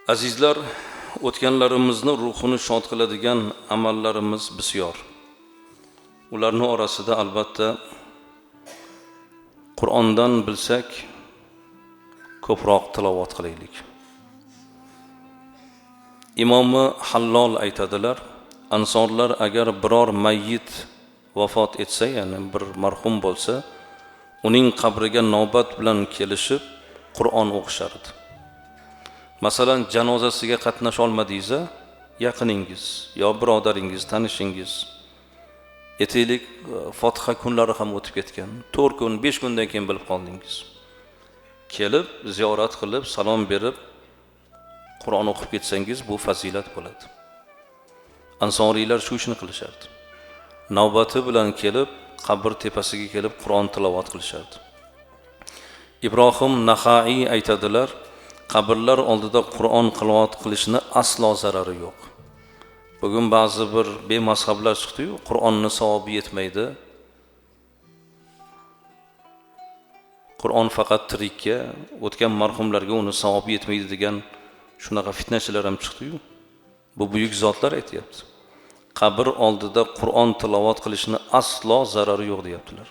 Azizlar, o'tganlarimizni ruhini shod qiladigan amallarimiz bisyor. Ularning orasida albatta Qur'ondan bilsak ko'proq tilovat qilaylik. Imomi Hallol aytadilar, ansorlar agar biror mayyit vafot etsa, ya'ni bir marhum bo'lsa, uning qabriga navbat bilan kelishib Qur'on o'qishardi. Masalan, janozasiga qatnasha olmadingiz, yaqiningiz yo birodaringiz, tanishingiz, aytaylik, Fotiha kunlari ham o'tib ketgan, 4 kun, 5 kundan keyin bilib qoldingiz. Kelib, ziyorat qilib, salom berib, Qur'on o'qib ketsangiz, bu fazilat bo'ladi. Ansoriylar shu ishni qilishardi. Navbati bilan kelib, qabr tepasiga kelib Qur'on tilovat qilishardi. Ibrohim Naxai aytadilar, qabrlar oldida Qur'on tilovat qilishni aslo zarari yo'q. Bugun ba'zi bir bemazhablar chiqdi-yu, Qur'onni savobi yetmaydi. Qur'on faqat tirikka, o'tgan marhumlarga uni savobi yetmaydi degan shunaqa fitnachilar ham chiqdi-yu. Bu buyuk zotlar aytayapti. Qabr oldida Qur'on tilovat qilishni aslo zarari yo'q deyaptilar.